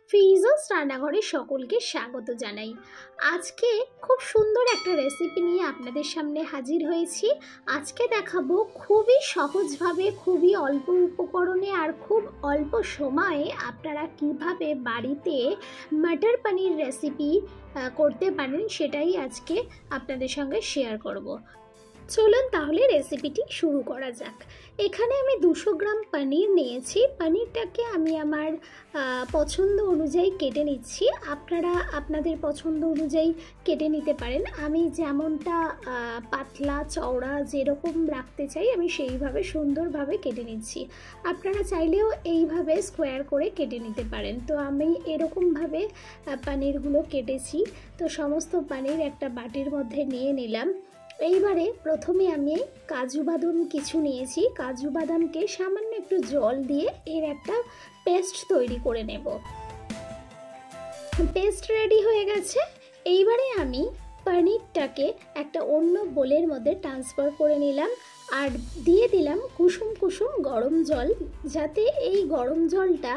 ফিজাস রান্নাঘরে সকলকে স্বাগত জানাই। আজকে খুব সুন্দর একটা রেসিপি নিয়ে আপনাদের সামনে হাজির হয়েছি। আজকে দেখাবো খুবই সহজভাবে, খুবই অল্প উপকরণে আর খুব অল্প সময়ে আপনারা কিভাবে বাড়িতে মটর পনির রেসিপি করতে পারেন, সেটাই আজকে আপনাদের সঙ্গে শেয়ার করব। চলুন তাহলে রেসিপিটি শুরু করা যাক। এখানে আমি 200 গ্রাম পনির নিয়েছি। পনিরটাকে আমি আমার পছন্দ অনুযায়ী কেটে নিচ্ছি। আপনারা আপনাদের পছন্দ অনুযায়ী কেটে নিতে পারেন। আমি যেমনটা পাতলা চওড়া যেরকম রাখতে চাই আমি সেইভাবে সুন্দরভাবে কেটে নিচ্ছি। আপনারা চাইলেও এইভাবে স্কোয়ার করে কেটে নিতে পারেন। তো আমি এরকমভাবে পনিরগুলো কেটেছি। তো সমস্ত পনির একটা বাটির মধ্যে নিয়ে নিলাম। এইবারে প্রথমে আমি কাজু বাদাম কিছু নিয়েছি। কাজু বাদামকে সামান্য একটু জল দিয়ে এর একটা পেস্ট তৈরি করে নেব। পেস্ট রেডি হয়ে গেছে। এইবারে আমি পনিরটাকে একটা অন্য বোলের মধ্যে ট্রান্সফার করে নিলাম আর দিয়ে দিলাম কুসুম কুসুম গরম জল, যাতে এই গরম জলটা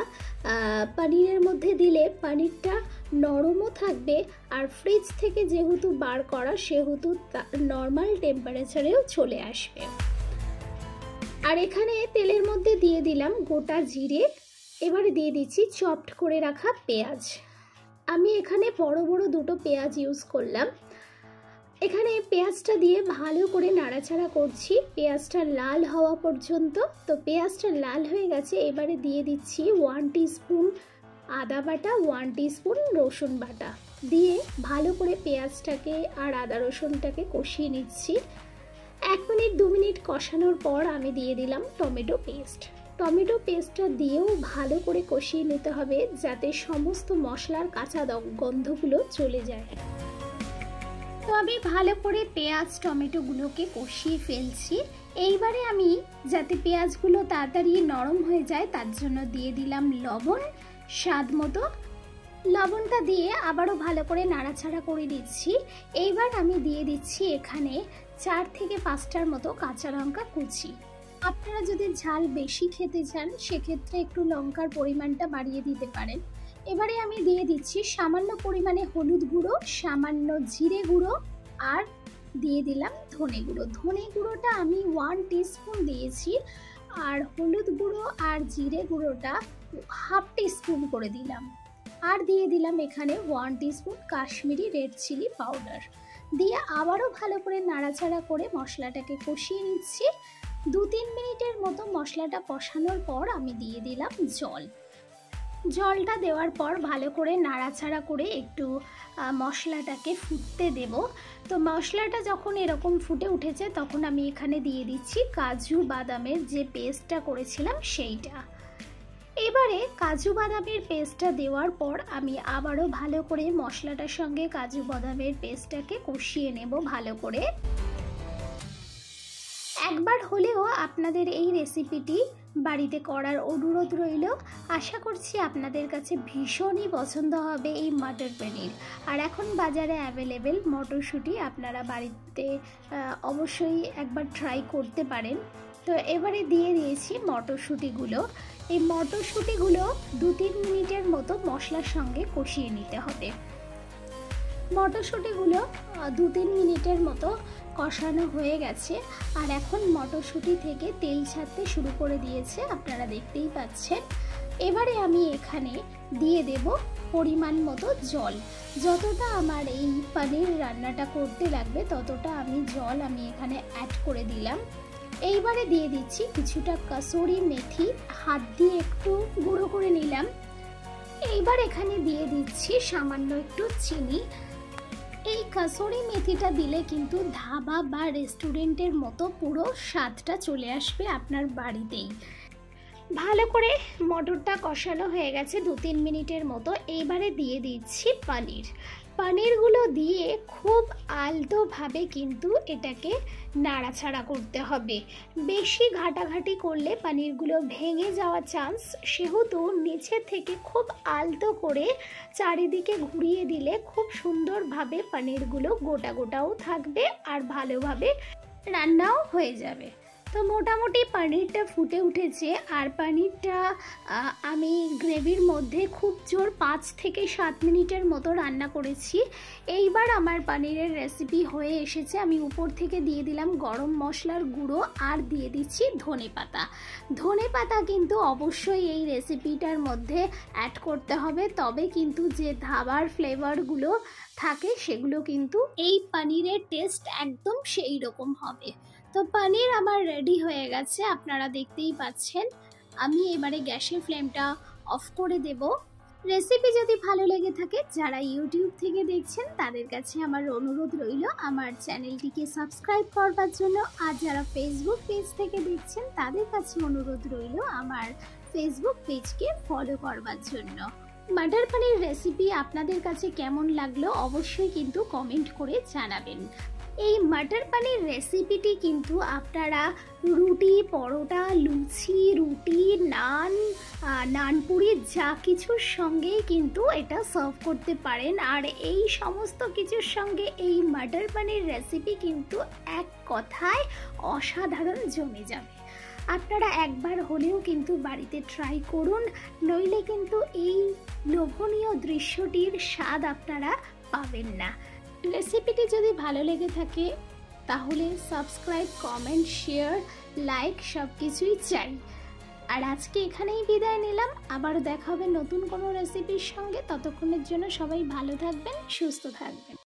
পনিরের মধ্যে দিলে পনিরটা নরমও থাকবে আর ফ্রিজ থেকে যেহেতু বার করা সেহেতু নর্মাল টেম্পারেচারেও চলে আসবে। আর এখানে তেলের মধ্যে দিয়ে দিলাম গোটা জিরে। এবারে দিয়ে দিচ্ছি চপড করে রাখা পেঁয়াজ। আমি এখানে বড় বড় দুটো পেঁয়াজ ইউজ করলাম। এখানে পেঁয়াজটা দিয়ে ভালো করে নাড়াচাড়া করছি পেঁয়াজটা লাল হওয়া পর্যন্ত। তো পেঁয়াজটা লাল হয়ে গেছে। এবারে দিয়ে দিচ্ছি 1 টিস্পুন আদা বাটা, 1 টিস্পুন রসুন বাটা দিয়ে ভালো করে পেঁয়াজটাকে আর আদা রসুনটাকে কষিয়ে নিচ্ছি। 1 মিনিট 2 মিনিট কষানোর পর আমি দিয়ে দিলাম টমেটো পেস্ট। টমেটো পেস্টটা দিয়েও ভালো করে কষিয়ে নিতে হবে যাতে সমস্ত মশলার কাঁচা গন্ধগুলো চলে যায়। তো আমি ভালো করে পেঁয়াজ টমেটোগুলোকে কষিয়ে ফেলছি। এইবারে আমি যাতে পেঁয়াজগুলো তাড়াতাড়ি নরম হয়ে যায় তার জন্য দিয়ে দিলাম লবণ স্বাদ মতো। লবণটা দিয়ে আবারও ভালো করে নাড়াচাড়া করে দিচ্ছি। এইবার আমি দিয়ে দিচ্ছি এখানে 4 থেকে 5টার মতো কাঁচা লঙ্কা কুচি। আপনারা যদি ঝাল বেশি খেতে চান সেক্ষেত্রে একটু লঙ্কার পরিমাণটা বাড়িয়ে দিতে পারেন। এবারে আমি দিয়ে দিচ্ছি সামান্য পরিমাণে হলুদ গুঁড়ো, সামান্য জিরে গুঁড়ো আর দিয়ে দিলাম ধনে গুঁড়ো। ধনে গুঁড়োটা আমি 1 টিস্পুন দিয়েছি আর হলুদ গুঁড়ো আর জিরে গুঁড়োটা 1/2 টিস্পুন করে দিলাম। আর দিয়ে দিলাম এখানে 1 teaspoon Kashmiri red chilli powder দিয়ে আবারও ভালো করে নাড়াচাড়া করে মশলাটাকে কষিয়ে নিচ্ছি। 2-3 মিনিটের মতো মশলাটা কষানোর পর আমি দিয়ে দিলাম জল। জলটা দেওয়ার পর ভালো করে নাড়াচাড়া করে একটু মশলাটাকে ফুটতে দেব। তো মশলাটা যখন এরকম ফুটে উঠেছে তখন আমি এখানে দিয়ে দিচ্ছি কাজু বাদামের যে পেস্টটা করেছিলাম সেইটা। এবারে কাজু বাদামের পেস্টটা দেওয়ার পর আমি আবারও ভালো করে মশলাটার সঙ্গে কাজু বাদামের পেস্টটাকে কষিয়ে নেব ভালো করে। একবার হলেও আপনাদের এই রেসিপিটি বাড়িতে করার অনুরোধ রইল। আশা করছি আপনাদের কাছে ভীষণই পছন্দ হবে এই মটর পনির। আর এখন বাজারে অ্যাভেলেবেল মটরশুঁটি, আপনারা বাড়িতে অবশ্যই একবার ট্রাই করতে পারেন। তো এবারে দিয়ে দিয়েছি মটরশুঁটিগুলো। এই মটরশুঁটিগুলো 2-3 মিনিটের মতো মশলার সঙ্গে কষিয়ে নিতে হবে। মটরশুঁটিগুলো 2-3 মিনিটের মতো কষানো হয়ে গেছে আর এখন মটরশুঁটি থেকে তেল ছাড়তে শুরু করে দিয়েছে, আপনারা দেখতেই পাচ্ছেন। এবারে আমি এখানে দিয়ে দেব পরিমাণ মতো জল। যতটা আমার এই পনির রান্নাটা করতে লাগবে ততটা জল আমি এখানে অ্যাড করে দিলাম। এইবারে দিয়ে দিচ্ছি কিছুটা কসুরি মেথি, হাত দিয়ে একটু গুঁড়ো করে নিলাম। এইবার এখানে দিয়ে দিচ্ছি সামান্য একটু চিনি। এই কসুরি মেথিটা দিলে কিন্তু ধাবা বা রেস্টুরেন্টের মতো পুরো স্বাদটা চলে আসবে আপনার বাড়িতেই। ভালো করে মটরটা কষানো হয়ে গেছে 2-3 মিনিটের মতো। এইবারে দিয়ে দিচ্ছি পনিরগুলো দিয়ে খুব আলতোভাবে কিন্তু এটাকে নাড়াচাড়া করতে হবে। বেশি ঘাটাঘাটি করলে পনিরগুলো ভেঙে যাওয়ার চান্স, সেহেতু নিচে থেকে খুব আলতো করে চারিদিকে ঘুরিয়ে দিলে খুব সুন্দরভাবে পনিরগুলো গোটা গোটাও থাকবে আর ভালোভাবে রান্নাও হয়ে যাবে। তো মোটামুটি পনিরটা ফুটে উঠেছে, আর পনিরটা আমি গ্রেভির মধ্যে খুব জোর 5 থেকে 7 মিনিটের মতো রান্না করেছি। এইবার আমার পনিরের রেসিপি হয়ে এসেছে। আমি উপর থেকে দিয়ে দিলাম গরম মশলার গুঁড়ো আর দিয়ে দিচ্ছি ধনেপাতা। ধনেপাতা কিন্তু অবশ্যই এই রেসিপিটার মধ্যে অ্যাড করতে হবে, তবে কিন্তু যে ধাবার ফ্লেভারগুলো থাকে সেগুলো কিন্তু এই পনিরের টেস্ট একদম সেই রকম হবে। তো পনির আমার রেডি হয়ে গেছে, আপনারা দেখতেই পাচ্ছেন। আমি এবারে গ্যাসের ফ্লেমটা অফ করে দেব। রেসিপি যদি ভালো লেগে থাকে, যারা ইউটিউব থেকে দেখছেন তাদের কাছে আমার অনুরোধ রইল আমার চ্যানেলটিকে সাবস্ক্রাইব করবার জন্য, আর যারা ফেসবুক পেজ থেকে দেখছেন তাদের কাছে অনুরোধ রইল আমার ফেসবুক পেজকে ফলো করবার জন্য। মটর পনির রেসিপি আপনাদের কাছে কেমন লাগলো অবশ্যই কিন্তু কমেন্ট করে জানাবেন। এই মটর পনির রেসিপিটি কিন্তু আপনারা রুটি, পরোটা, লুচি, রুটি, নানপুরি যা কিছুর সঙ্গেই কিন্তু এটা সার্ভ করতে পারেন। আর এই সমস্ত কিছুর সঙ্গে এই মটর পনির রেসিপি কিন্তু এক কথায় অসাধারণ জমে যাবে। আপনারা একবার হলেও কিন্তু বাড়িতে ট্রাই করুন, নইলে কিন্তু এই লোভনীয় দৃশ্যটির স্বাদ আপনারা পাবেন না। রেসিপিটি যদি ভালো লেগে থাকে তাহলে সাবস্ক্রাইব, কমেন্ট, শেয়ার, লাইক সব কিছুই চাই। আর আজকে এখানেই বিদায় নিলাম, আবারও দেখা হবে নতুন কোনো রেসিপির সঙ্গে। ততক্ষণের জন্য সবাই ভালো থাকবেন, সুস্থ থাকবেন।